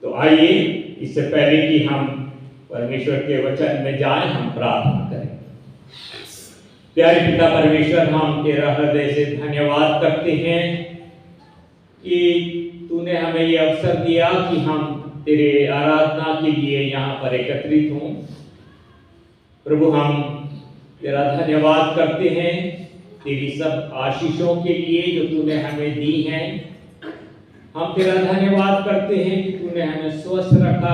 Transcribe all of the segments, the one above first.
तो आइए, इससे पहले कि हम परमेश्वर के वचन में जाएं, हम प्रार्थना करें। प्यारे पिता परमेश्वर, हम तेरा हृदय से धन्यवाद करते हैं कि तूने हमें ये अवसर दिया कि हम तेरे आराधना के लिए यहाँ पर एकत्रित हों। प्रभु, हम तेरा धन्यवाद करते हैं तेरी सब आशीषों के लिए जो तूने हमें दी हैं। हम तेरा धन्यवाद करते हैं कि तूने हमें स्वस्थ रखा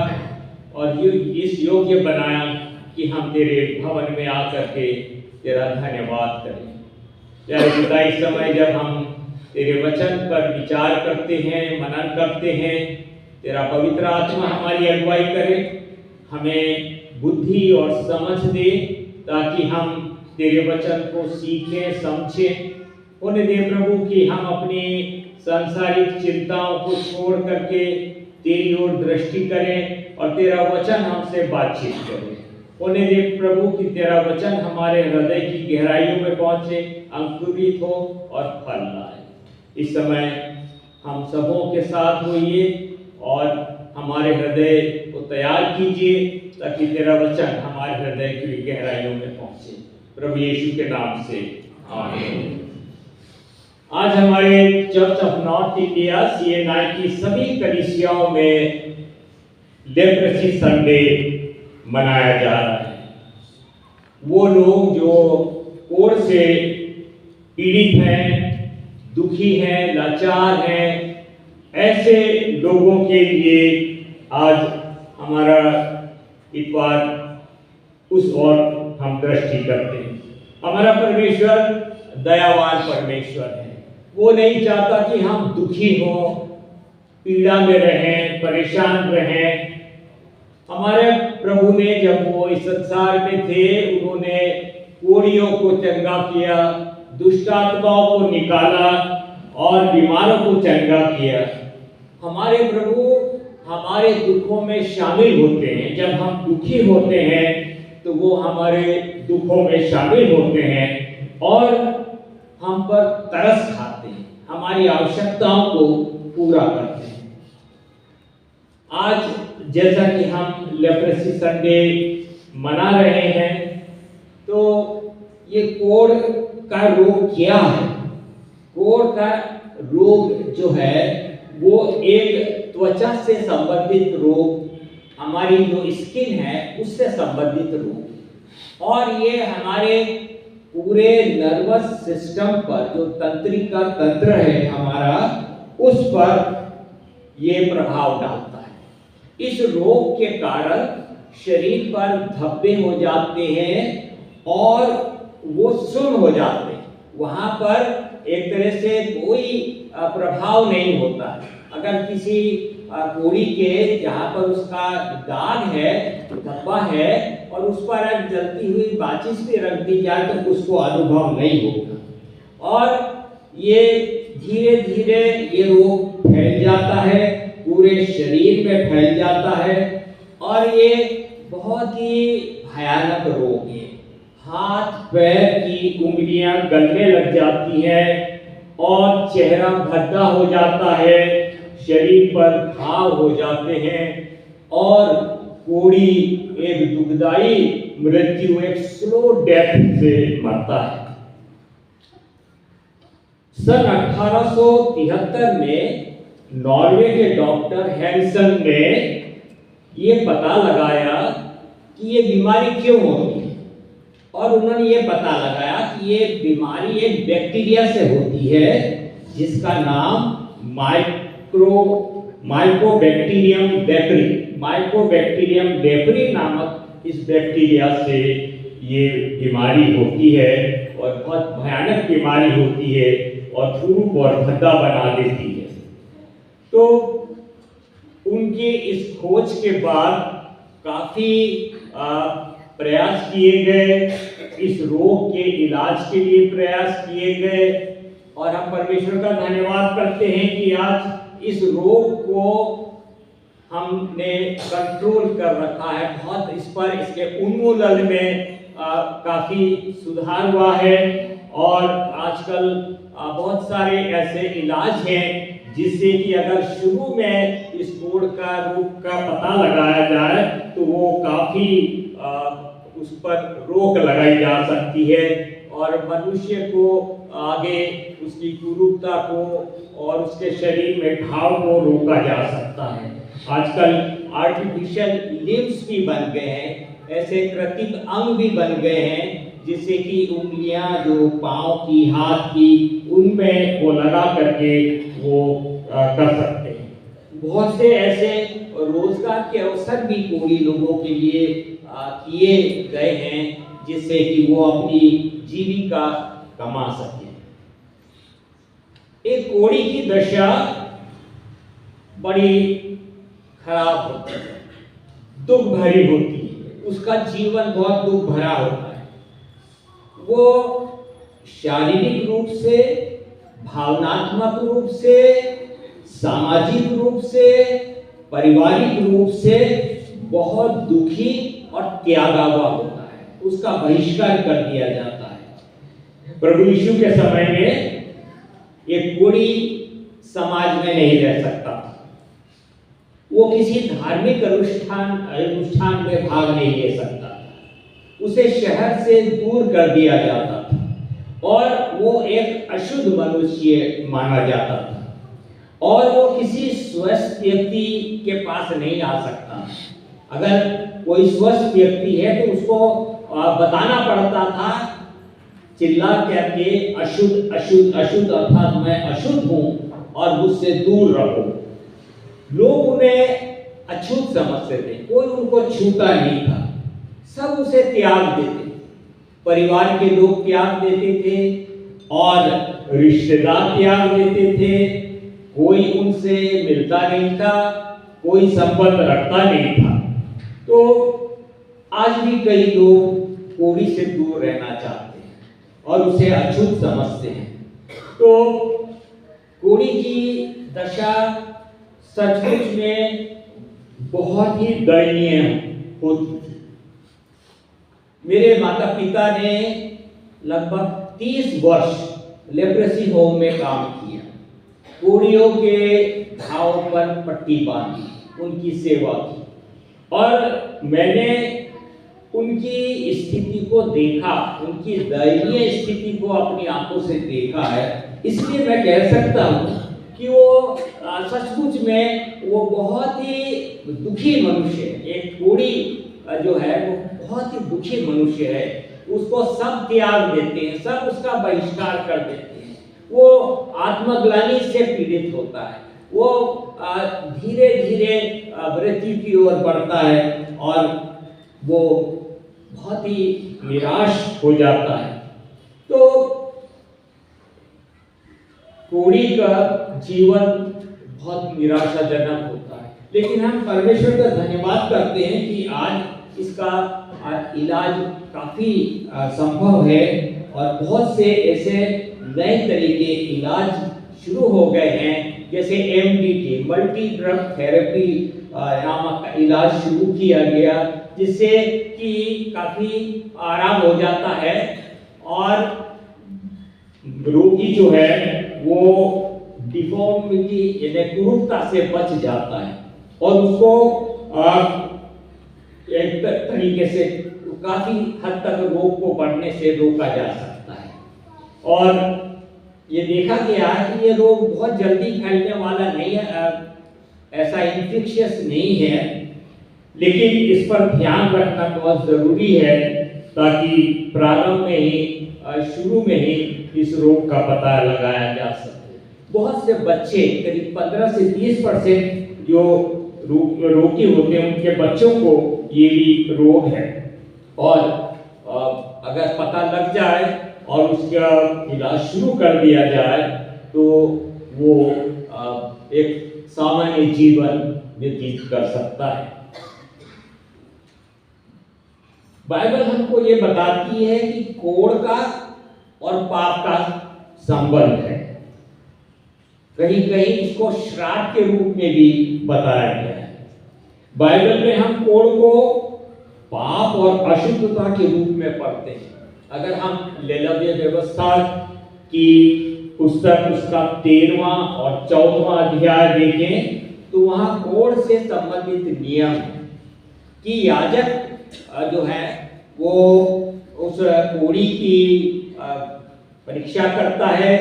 और इस योग्य बनाया कि हम तेरे भवन में आकर के तेरा धन्यवाद करें। प्यारे पिता, इस समय जब हम तेरे वचन पर विचार करते हैं, मनन करते हैं, तेरा पवित्र आत्मा हमारी अगुवाई करे, हमें बुद्धि और समझ दे ताकि हम तेरे वचन को सीखें, समझें। होने दे प्रभु कि हम अपनी सांसारिक चिंताओं को छोड़ करके तेरी ओर दृष्टि करें और तेरा वचन हमसे बातचीत करे। होने दे प्रभु कि तेरा वचन हमारे हृदय की गहराइयों में पहुंचे, अंकुरित हो और फल लाए। इस समय हम सबों के साथ होइए और हमारे हृदय को तैयार कीजिए ताकि तेरा वचन हमारे हृदय की गहराइयों में पहुंचे। प्रभु यीशु के नाम से आमीन। आज हमारे church of north India CNI की सभी कलीसियाओं में लेप्रेसी संडे मनाया जा रहा है। वो लोग जो कोढ़ से पीड़ित हैं, दुखी हैं, लाचार हैं, ऐसे लोगों के लिए आज हमारा इतवार उस ओर हम दृष्टि करते हैं। हमारा परमेश्वर दयावान परमेश्वर है। वो नहीं चाहता कि हम दुखी हों, पीड़ा में रहें, परेशान रहें। हमारे प्रभु ने जब वो इस संसार में थे, उन्होंने कोढ़ियों को चंगा किया, दुष्ट आत्माओं को निकाला और बीमारों को चंगा किया। हमारे प्रभु हमारे दुखों में शामिल होते हैं। जब हम दुखी होते हैं तो वो हमारे दुखों में शामिल होते हैं और हम पर तरस खाते हैं, हमारी आवश्यकताओं को पूरा करते हैं। आज जैसा कि हम लेप्रेसी संडे मना रहे हैं, तो ये कोढ़ का रोग क्या है? कोढ़ का रोग जो है वो एक त्वचा से संबंधित रोग, हमारी जो स्किन है उससे संबंधित रोग, और ये हमारे पूरे नर्वस सिस्टम पर, जो तंत्रिका तंत्र है हमारा, उस पर ये प्रभाव डालता है। इस रोग के कारण शरीर पर धब्बे हो जाते हैं और वो सुन्न हो जाते हैं। वहां पर एक तरह से कोई प्रभाव नहीं होता है। अगर किसी कोढ़ी के जहाँ पर उसका दाग है, धब्बा है, और उस पर एक जलती हुई माचिस भी रख दी जाए तो उसको अनुभव नहीं होगा। और ये धीरे धीरे ये रोग फैल जाता है, पूरे शरीर में फैल जाता है और ये बहुत ही भयानक रोग है। हाथ पैर की उंगलियां गलने लग जाती हैं और चेहरा भद्दा हो जाता है, शरीर पर घाव हो जाते हैं और कोढ़ी एक दुखदाई मृत्यु, एक स्लो डेथ से मरता है। सन 1873 में नॉर्वे के डॉक्टर हैंसन ने ये पता लगाया कि ये बीमारी क्यों होती है, और उन्होंने ये पता लगाया कि ये बीमारी एक बैक्टीरिया से होती है जिसका नाम माइकोबैक्टीरियम लेप्री नामक इस बैक्टीरिया से ये बीमारी होती है और बहुत भयानक बीमारी होती है और थूक और भद्दा बना देती है। तो उनके इस खोज के बाद काफी प्रयास किए गए, इस रोग के इलाज के लिए प्रयास किए गए, और हम परमेश्वर का धन्यवाद करते हैं कि आज इस रोग को हमने कंट्रोल कर रखा है। बहुत इस पर, इसके उन्मूलन में काफी सुधार हुआ है और आजकल बहुत सारे ऐसे इलाज हैं जिससे कि अगर शुरू में इस कोढ़ का रोग का पता लगाया जाए तो वो काफी उस पर रोक लगाई जा सकती है और मनुष्य को आगे उसकी कुरूपता को और उसके शरीर में घाव को रोका जा सकता है। आजकल आर्टिफिशियल लिम्स भी बन गए हैं, ऐसे कृत्रिम अंग भी बन गए हैं जिससे कि उंगलियां जो पाँव की, हाथ की, उनमें वो लगा करके वो कर सकते हैं। बहुत से ऐसे रोजगार के अवसर भी कोढ़ी लोगों के लिए किए गए हैं जिससे कि वो अपनी जीविका कमा सके। एक कोढ़ी की दशा बड़ी खराब होती है, दुख भरी होती है, उसका जीवन बहुत दुख भरा होता है। वो शारीरिक रूप से, भावनात्मक रूप से, सामाजिक रूप से, पारिवारिक रूप से बहुत दुखी और त्यागा हुआ होता है, उसका बहिष्कार कर दिया जाता है। प्रभु यीशु के समय में एक कोढ़ी समाज में नहीं रह सकता, वो किसी धार्मिक अनुष्ठान में भाग नहीं ले सकता, उसे शहर से दूर कर दिया जाता था और वो एक अशुद्ध मनुष्य माना जाता था और वो किसी स्वस्थ व्यक्ति के पास नहीं आ सकता। अगर कोई स्वस्थ व्यक्ति है तो उसको बताना पड़ता था चिल्ला करके, अशुद्ध अशुद्ध अशुद्ध, अर्थात मैं अशुद्ध हूँ और मुझसे दूर रहो। लोग उन्हें अछूत समझते थे, कोई उनको छूता नहीं था, सब उसे त्याग देते, परिवार के लोग त्याग देते थे और रिश्तेदार त्याग देते थे, कोई उनसे मिलता नहीं था, कोई संबंध रखता नहीं था। तो आज भी कई लोग कोढ़ी से दूर रहना चाहते हैं और उसे अछूत समझते हैं। तो कोढ़ी की दशा सचमुच में बहुत ही दयनीय होती थी। मेरे माता पिता ने लगभग 30 वर्ष लेप्रेसी होम में काम किया, कोढ़ियों के घाव पर पट्टी बांधी, उनकी सेवा की और मैंने उनकी स्थिति को देखा, उनकी दयनीय स्थिति को अपनी आंखों से देखा है। इसलिए मैं कह सकता हूँ कि वो सचमुच में वो बहुत ही दुखी मनुष्य है। एक कोढ़ी जो है वो बहुत ही दुखी मनुष्य है, उसको सब त्याग देते हैं, सब उसका बहिष्कार कर देते हैं, वो आत्मग्लानि से पीड़ित होता है, वो धीरे धीरे मृत्यु की ओर बढ़ता है और वो बहुत ही निराश हो जाता है। तो कोढ़ी का जीवन बहुत निराशाजनक होता है, लेकिन हम परमेश्वर का धन्यवाद करते हैं कि आज इसका इलाज काफी संभव है और बहुत से ऐसे नए तरीके इलाज शुरू हो गए हैं, जैसे MDT मल्टी ड्रग थेरेपी नामक इलाज शुरू किया गया, जिससे कि काफी आराम हो जाता है और रोगी जो है वो डिफॉर्मिटी यानी कुरूपता से बच जाता है और उसको एक तरीके से काफी हद तक रोग को बढ़ने से रोका जा सकता है। और ये देखा गया है कि ये रोग बहुत जल्दी फैलने वाला नहीं है, ऐसा इन्फेक्शियस नहीं है, लेकिन इस पर ध्यान रखना बहुत जरूरी है ताकि प्रारंभ में ही, शुरू में ही इस रोग का पता लगाया जा सके। बहुत से बच्चे, करीब 15 से 20% जो रोगी होते हैं उनके बच्चों को ये भी रोग है और अगर पता लग जाए और उसका इलाज शुरू कर दिया जाए तो वो एक सामान्य जीवन व्यतीत कर सकता है। बाइबल हमको ये बताती है कि कोढ़ का और पाप का संबंध है, कहीं कहीं इसको श्राप के रूप में भी बताया गया है। बाइबल में हम कोढ़ को पाप और अशुद्धता के रूप में पढ़ते हैं। अगर हम लेलव्य व्यवस्था की पुस्तक उसका 13वां और 14वां अध्याय देखें तो वहां कोढ़ से संबंधित नियम है कि याजक जो है वो उस कोढ़ी की परीक्षा करता है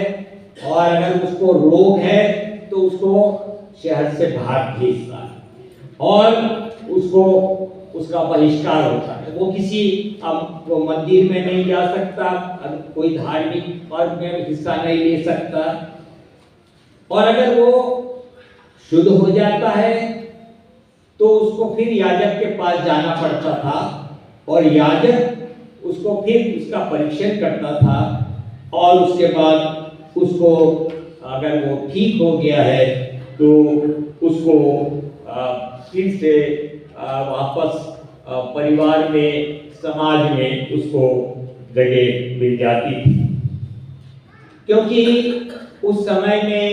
और अगर उसको रोग है तो उसको शहर से बाहर भेजता है और उसको उसका बहिष्कार होता है। वो किसी वो मंदिर में नहीं जा सकता, कोई धार्मिक पर्व में हिस्सा नहीं ले सकता और अगर वो शुद्ध हो जाता है तो उसको फिर याजक के पास जाना पड़ता था और याजक उसको फिर उसका परीक्षण करता था और उसके बाद उसको अगर वो ठीक हो गया है तो उसको फिर से वापस परिवार में समाज में उसको जगह मिल जाती थी। क्योंकि उस समय में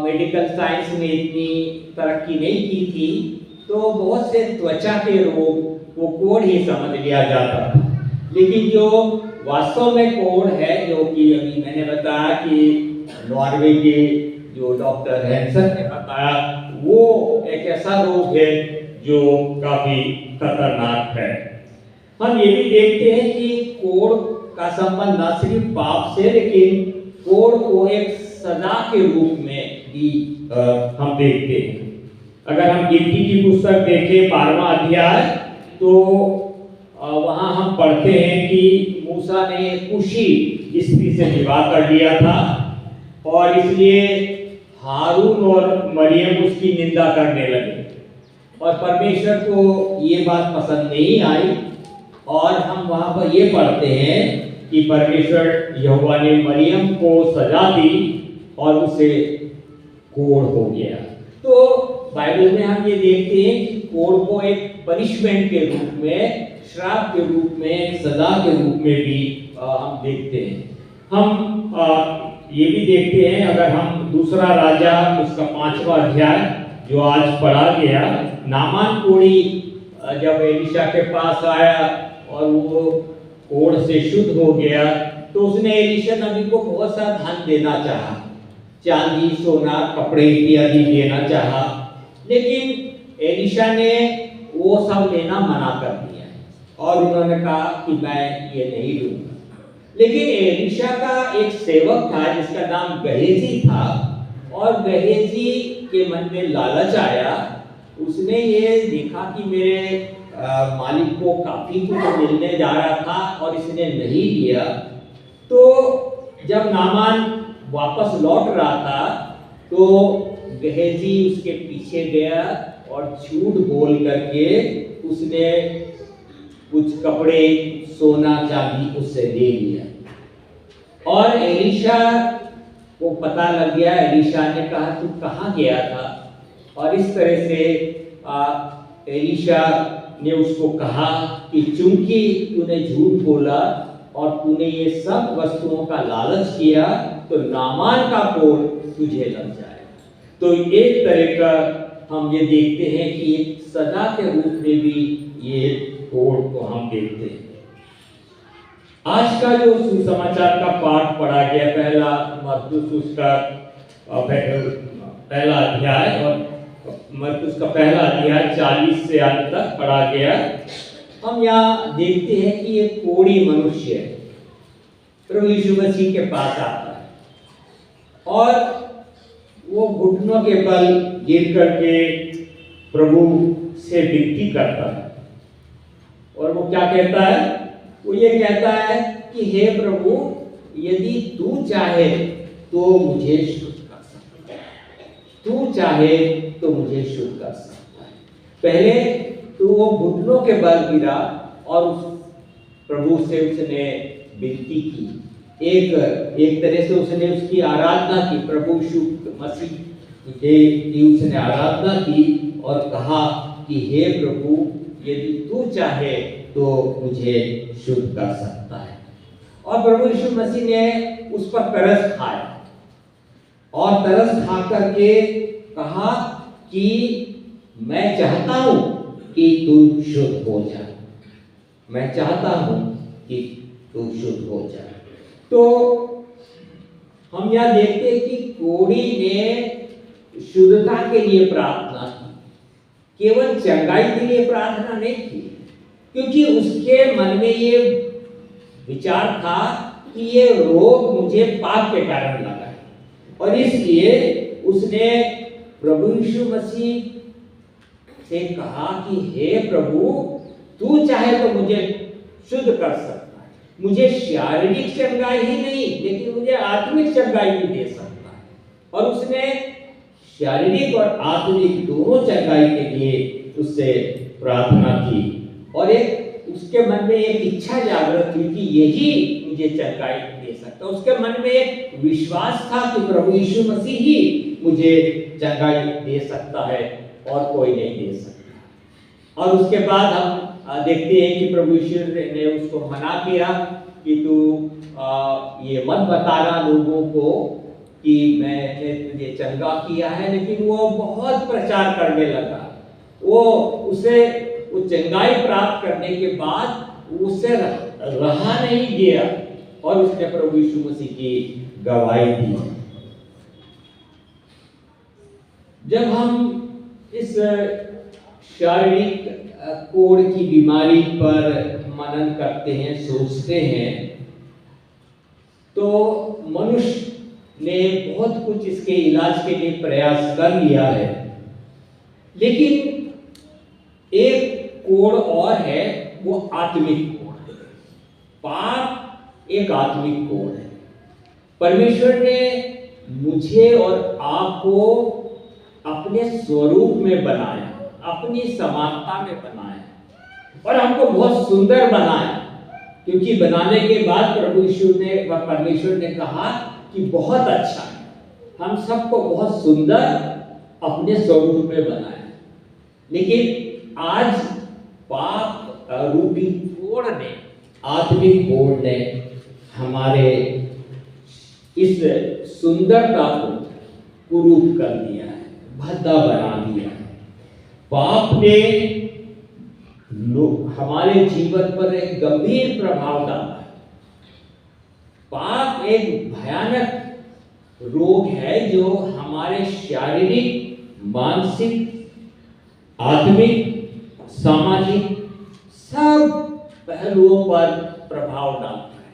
मेडिकल साइंस ने इतनी तरक्की नहीं की थी तो बहुत से त्वचा के रोग वो कोढ़ ही समझ लिया जाता था। लेकिन जो वास्तव में कोढ़ है, जो कि अभी मैंने बताया कि नॉर्वे के जो डॉक्टर हैंसन ने बताया, वो एक ऐसा रोग है जो काफी खतरनाक है। हम ये भी देखते हैं कि कोढ़ का संबंध न सिर्फ पाप से लेकिन कोढ़ को एक सजा के रूप में भी हम देखते हैं। अगर हम गिनती की पुस्तक देखें 12वां अध्याय तो वहां हम पढ़ते हैं कि मूसा ने कुशी स्त्री से विवाह कर लिया था और इसलिए हारून और मरियम उसकी निंदा करने लगे और परमेश्वर को ये बात पसंद नहीं आई और हम वहां पर ये पढ़ते हैं कि परमेश्वर यहोवा ने मरियम को सजा दी और उसे कोढ़ हो गया। तो बाइबल में हम ये देखते हैं कि कोढ़ को एक पनिशमेंट के रूप में, श्राप के रूप में, सजा के रूप में भी हम देखते हैं। हम ये भी देखते हैं, अगर हम दूसरा राजा उसका 5वां अध्याय जो आज पढ़ा गया, नामान कोढ़ी जब एलिशा के पास आया और वो कोढ़ से शुद्ध हो गया तो उसने एलिशा नबी को बहुत सा धन देना चाहा, चांदी, सोना, कपड़े इत्यादि देना चाहा, लेकिन एलिशा ने वो सब लेना मना कर दिया और उन्होंने कहा कि मैं ये नहीं लूंगा। लेकिन एलिशा का एक सेवक था जिसका नाम गहेजी था और गहेजी के मन में लालच आया। उसने ये देखा कि मेरे मालिक को काफी कुछ मिलने जा रहा था और इसने नहीं दिया। तो जब नामान वापस लौट रहा था तो गहेजी उसके पीछे गया और झूठ बोल करके उसने कुछ कपड़े, सोना, चांदी उससे ले लिया और एलिशा को पता लग गया। एलिशा ने कहा तू कहाँ गया था? और इस तरह से एलिशा ने उसको कहा कि चूंकि तूने झूठ बोला और तूने ये सब वस्तुओं का लालच किया तो नामान का कोढ़ तुझे लग जाएगा। तो एक तरह का हम ये देखते हैं कि एक सजा के रूप में भी ये कोढ़ को हम देखते हैं। आज का जो सुसमाचार का पाठ पढ़ा गया, पहला मरकुस उसका पहला अध्याय और मरकुस का पहला अध्याय 40 से अंत तक पढ़ा गया। हम यहाँ देखते हैं कि ये कोढ़ी मनुष्य प्रभु यीशु मसीह के पास आता है और वो घुटनों के बल गिर करके प्रभु से विनती करता है और वो क्या कहता है? वो ये कहता है कि हे प्रभु, यदि तू चाहे तो मुझे शुद्ध कर सकता है, तू चाहे तो मुझे शुद्ध कर सकता है। पहले तो वो घुटनों के बल गिरा और उस प्रभु से उसने विनती की, एक तरह से उसने उसकी आराधना की, प्रभु यीशु मसीह की उसने आराधना की और कहा कि हे प्रभु, यदि तू चाहे तो मुझे शुद्ध कर सकता है। और प्रभु यीशु मसीह ने उस पर तरस खाया और तरस खा करके कहा कि मैं चाहता हूं कि तू शुद्ध हो जा, मैं चाहता हूं कि तू शुद्ध हो जा। तो हम यहाँ देखते हैं कि कोढ़ी ने शुद्धता के लिए प्रार्थना की, केवल चंगाई के लिए प्रार्थना नहीं की, क्योंकि उसके मन में ये विचार था कि ये रोग मुझे पाप के कारण लगा है, और इसलिए उसने प्रभु यीशु मसीह से कहा कि हे प्रभु, तू चाहे तो मुझे शुद्ध कर सकता है, मुझे शारीरिक चंगाई ही नहीं लेकिन मुझे आत्मिक चंगाई भी दे सकता है। और उसने शारीरिक और आत्मिक दोनों चंगाई के लिए उससे प्रार्थना की, और एक उसके मन में एक इच्छा जागृत हुई कि यही मुझे चंगाई दे सकता है। उसके मन में एक विश्वास था कि प्रभु यीशु मसीह ही मुझे चंगाई दे सकता है और कोई नहीं दे सकता। और उसके बाद हम देखते हैं कि प्रभु यीशु ने उसको मना किया कि तू ये मत बताना लोगों को कि मैंने तुझे चंगा किया है, लेकिन वो बहुत प्रचार करने लगा। उसे वो चंगाई प्राप्त करने के बाद उससे रहा नहीं गया और उसने प्रभु यीशु मसीह की गवाही दी। जब हम इस शारीरिक कोढ़ की बीमारी पर मनन करते हैं, सोचते हैं, तो मनुष्य ने बहुत कुछ इसके इलाज के लिए प्रयास कर लिया है, लेकिन एक कोढ़ और है, वो आत्मिक कोढ़ है। पाप एक आत्मिक कोढ़ है। परमेश्वर ने मुझे और आपको अपने स्वरूप में बनाया, अपनी समानता में बनाया, और हमको बहुत सुंदर बनाया, क्योंकि बनाने के बाद प्रभु यीशु ने व परमेश्वर ने कहा कि बहुत अच्छा है। हम सबको बहुत सुंदर अपने स्वरूप में बनाया, लेकिन आज पाप रूपी कोढ़ ने, आत्मिक कोढ़ ने हमारे इस सुंदरता को कुरूप कर दिया है, भद्दा बना दिया है। पाप ने हमारे जीवन पर एक गंभीर प्रभाव डाला है। पाप एक भयानक रोग है जो हमारे शारीरिक, मानसिक, आत्मिक, सामाजिक सब पहलुओं पर प्रभाव डालता है,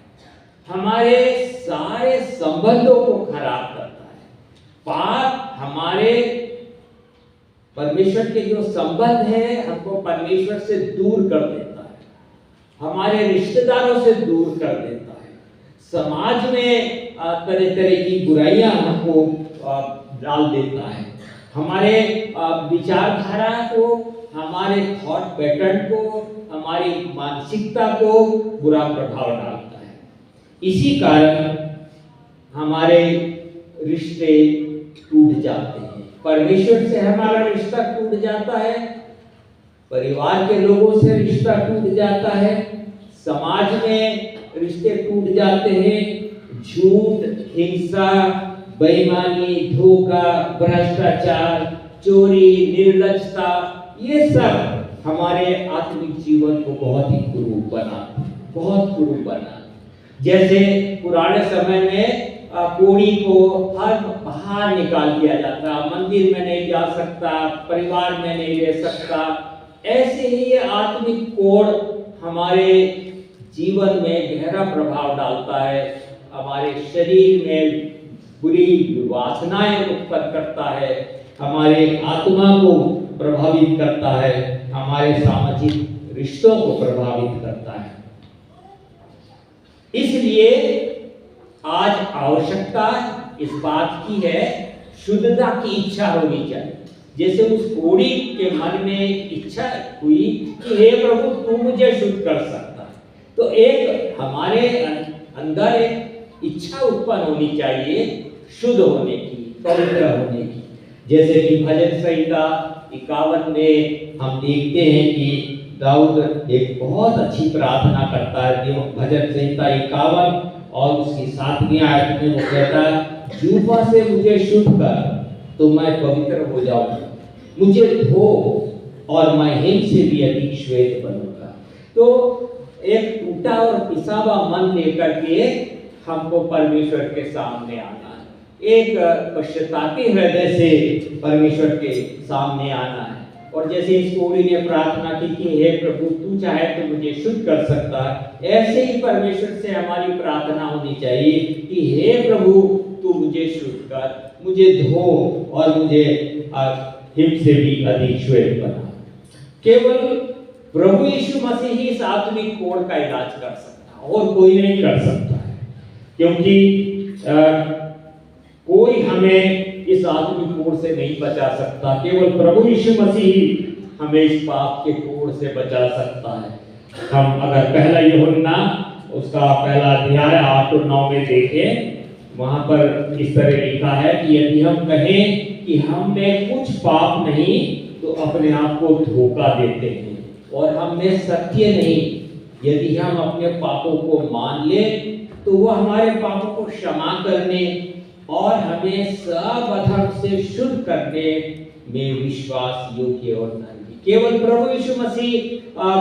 हमारे सारे संबंधों को खराब करता है। पाप हमारे परमेश्वर के जो संबंध है, हमको परमेश्वर से दूर कर देता है, हमारे रिश्तेदारों से दूर कर देता है, समाज में तरह तरह की बुराइयां हमको डाल देता है, हमारे विचारधारा को, हमारे थॉट पैटर्न को, हमारी मानसिकता को बुरा प्रभाव डालता है। इसी कारण हमारे रिश्ते टूट जाते हैं, परमेश्वर से हमारा रिश्ता टूट जाता है, परिवार के लोगों से रिश्ता टूट जाता है, समाज में रिश्ते टूट जाते हैं। झूठ, हिंसा, बेईमानी, धोखा, भ्रष्टाचार, चोरी, निर्लज्जता, ये सब हमारे आत्मिक जीवन को बहुत ही कुरूप बना। जैसे पुराने समय में कोढ़ी को हर बाहर निकाल दिया जाता, मंदिर में नहीं जा सकता, परिवार में नहीं रह सकता। ऐसे ही ये आत्मिक कोढ़ हमारे जीवन में गहरा प्रभाव डालता है, हमारे शरीर में बुरी वासनाएं उत्पन्न करता है, हमारे आत्मा को प्रभावित करता है, हमारे सामाजिक रिश्तों को प्रभावित करता है। इसलिए आज आवश्यकता इस बात की है, शुद्धता की इच्छा होनी चाहिए। जैसे उस कोढ़ी के मन में इच्छा हुई कि हे प्रभु, तू मुझे शुद्ध कर सकता है, तो एक हमारे अंदर एक इच्छा उत्पन्न होनी चाहिए शुद्ध होने की, पवित्र होने की। जैसे कि भजन संहिता 51 में हम देखते हैं कि दाऊद एक बहुत अच्छी प्रार्थना करता है। जो भजन संहिता 51 और उसकी 7वीं आयत में वो कहता है, जूफा से मुझे शुद्ध कर तो मैं पवित्र हो जाऊंगा, मुझे धो और मैं हिम से भी अधिक श्वेत बनूंगा। तो एक टूटा और पिसा हुआ मन लेकर के हमको परमेश्वर के सामने आना है, एक पश्चातापी हृदय से परमेश्वर के सामने आना है। और जैसे इस कोड़ी ने प्रार्थना की कि हे प्रभु तू चाहे तो मुझे शुद्ध कर सकता है, ऐसे ही परमेश्वर से हमारी प्रार्थना होनी चाहिए कि हे प्रभु तू मुझे शुद्ध कर, मुझे धो और मुझे हिम से भी अधिक श्वेत बना। केवल प्रभु यीशु मसीह ही इस आत्मिक कोड़ का इलाज कर सकता है और कोई नहीं कर सकता है, क्योंकि कोई हमें इस आत्मिक कोड़ से नहीं बचा सकता। केवल प्रभु यीशु मसीह हमें इस पाप के कोड़ से बचा सकता है। हम अगर पहला यूहन्ना उसका पहला अध्याय 8 और 9 में देखें, वहां पर इस तरह लिखा है कि यदि हम कहें कि हम में कुछ पाप नहीं तो अपने आप को धोखा देते हैं और हम में सत्य नहीं। यदि हम अपने पापों को मान लें तो वह हमारे पापों को क्षमा करने और हमें सब अधर्म से शुद्ध करने में विश्वास योग्य और धर्मी। केवल प्रभु यीशु मसीह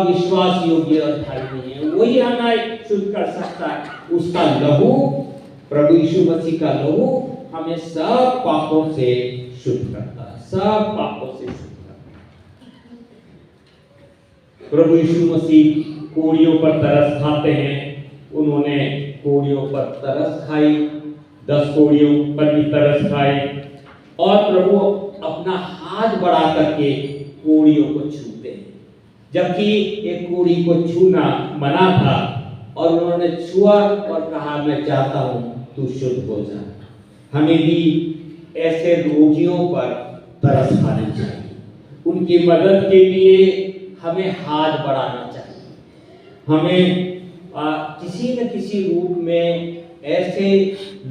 विश्वास योग्य और धर्मी है, वही हमें शुद्ध कर सकता है। उसका लहू, प्रभु यीशु मसीह का लहू हमें सब पापों से शुद्ध करता है, सब पापों से शुद्ध करता है। प्रभु यीशु मसीह कोड़ियों पर तरस खाते हैं, उन्होंने कोड़ियों पर तरस खाई, 10 कोड़ियों पर भी तरस खाए और प्रभु अपना हाथ बढ़ा करके कोड़ियों को छूते हैं, जबकि एक कोड़ी को छूना मना था और उन्होंने छुआ और कहा मैं चाहता हूं तू शुद्ध हो जा। हमें भी ऐसे रोगियों पर तरस खानी चाहिए, उनकी मदद के लिए हमें हाथ बढ़ाना चाहिए। हमें किसी न किसी रूप में ऐसे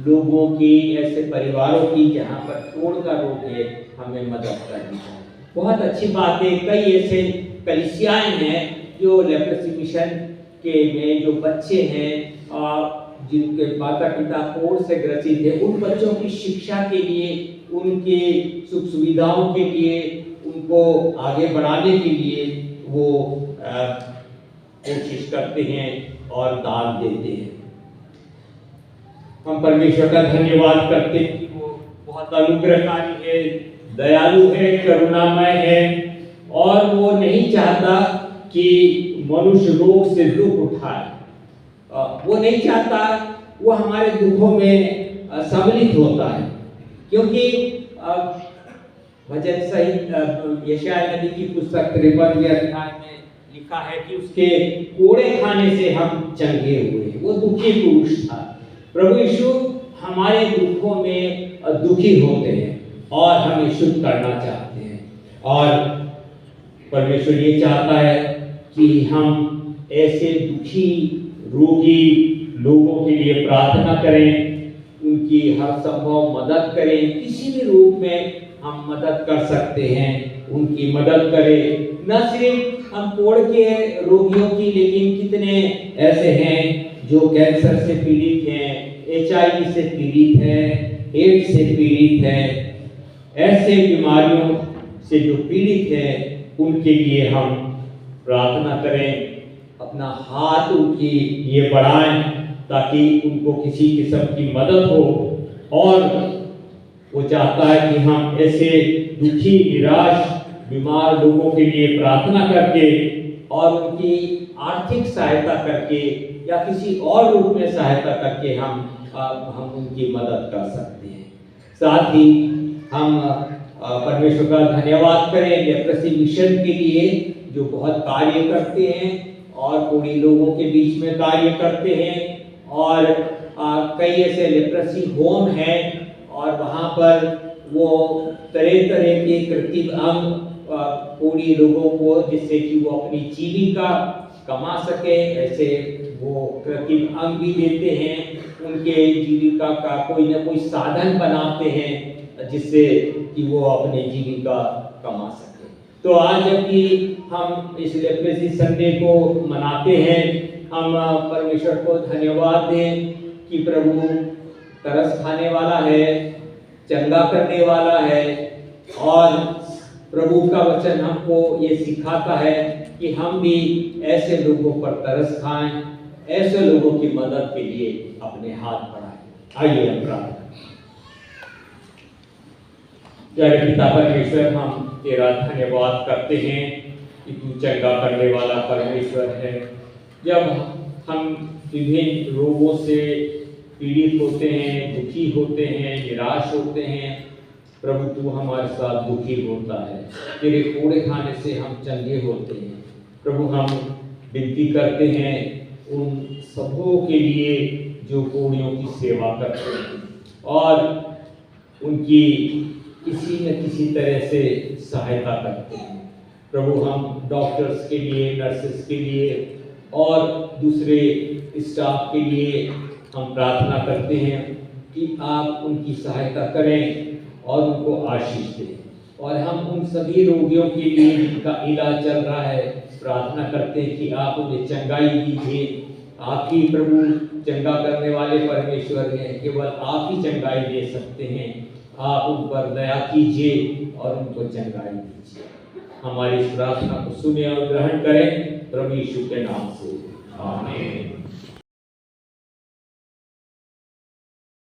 लोगों की, ऐसे परिवारों की जहाँ पर कोड़ का रोग है, हमें मदद करनी चाहिए। बहुत अच्छी बात है, कई ऐसे कलीसियाएं हैं जो लेप्रोसी मिशन के में जो बच्चे हैं जिनके माता पिता कोड़ से ग्रसित है, उन बच्चों की शिक्षा के लिए, उनके सुख सुविधाओं के लिए, उनको आगे बढ़ाने के लिए वो कोशिश करते हैं और दान देते हैं। हम परमेश्वर का धन्यवाद करते हैं कि वो बहुत अनुग्रहकारी है, दयालु है, करुणामय है और वो नहीं चाहता कि मनुष्य रोग से दुख उठाए। वो नहीं चाहता, वो हमारे दुखों में सम्मिलित होता है, क्योंकि भजन सहित यशायाह नबी की पुस्तक 53वें अध्याय में लिखा है कि उसके कोड़े खाने से हम चंगे हुए। वो दुखी पुरुष था। प्रभु यीशु हमारे दुखों में दुखी होते हैं और हमें शुद्ध करना चाहते हैं, और परमेश्वर ये चाहता है कि हम ऐसे दुखी रोगी लोगों के लिए प्रार्थना करें, उनकी हर संभव मदद करें। किसी भी रूप में हम मदद कर सकते हैं, उनकी मदद करें। न सिर्फ हम कोड़ के रोगियों की, लेकिन कितने ऐसे हैं जो कैंसर से पीड़ित हैं, HIV से पीड़ित हैं, एड्स से पीड़ित हैं। ऐसे बीमारियों से जो पीड़ित हैं उनके लिए हम प्रार्थना करें, अपना हाथ उनकी लिए बढ़ाएं ताकि उनको किसी किस्म की मदद हो। और वो चाहता है कि हम ऐसे दुखी, निराश, बीमार लोगों के लिए प्रार्थना करके और उनकी आर्थिक सहायता करके या किसी और रूप में सहायता करके हम उनकी मदद कर सकते हैं। साथ ही हम परमेश्वर का धन्यवाद करें लेप्रोसी मिशन के लिए, जो बहुत कार्य करते हैं और कोड़ी लोगों के बीच में कार्य करते हैं। और कई ऐसे लेप्रोसी होम हैं और वहाँ पर वो तरह तरह के कृत्रिम अंग कोड़ी लोगों को, जिससे कि वो अपनी जीविका कमा सके, ऐसे वो कृत्रिम अंग भी देते हैं। उनके जीविका का कोई ना कोई साधन बनाते हैं जिससे कि वो अपने जीविका कमा सके। तो आज जबकि हम इस लेप्रोसी संडे को मनाते हैं, हम परमेश्वर को धन्यवाद दें कि प्रभु तरस खाने वाला है, चंगा करने वाला है। और प्रभु का वचन हमको ये सिखाता है कि हम भी ऐसे लोगों पर तरस खाएं ऐसे लोगों की मदद के लिए अपने हाथ बढ़ाएं। आइए हम प्रार्थना। प्यारे पिता परमेश्वर, हम तेरा धन्यवाद करते हैं कि तू चंगा करने वाला परमेश्वर है। जब हम विभिन्न रोगों से पीड़ित होते हैं, दुखी होते हैं, निराश होते हैं, प्रभु तू हमारे साथ दुखी होता है। तेरे कोड़े खाने से हम चंगे होते हैं। प्रभु हम विनती करते हैं उन सबों के लिए जो कोड़ियों की सेवा करते हैं और उनकी किसी न किसी तरह से सहायता करते हैं। प्रभु हम डॉक्टर्स के लिए, नर्सेस के लिए और दूसरे स्टाफ के लिए हम प्रार्थना करते हैं कि आप उनकी सहायता करें और उनको आशीष दें। और हम उन सभी रोगियों के लिए जिनका इलाज चल रहा है प्रार्थना करते हैं कि आप उन्हें चंगाई दीजिए। आप ही प्रभु चंगा करने वाले परमेश्वर हैं, केवल आप ही चंगाई दे सकते हैं। आप उन पर दया कीजिए और उनको चंगाई दीजिए। हमारी इस प्रार्थना को सुने और ग्रहण करें प्रभु यीशु के नाम से।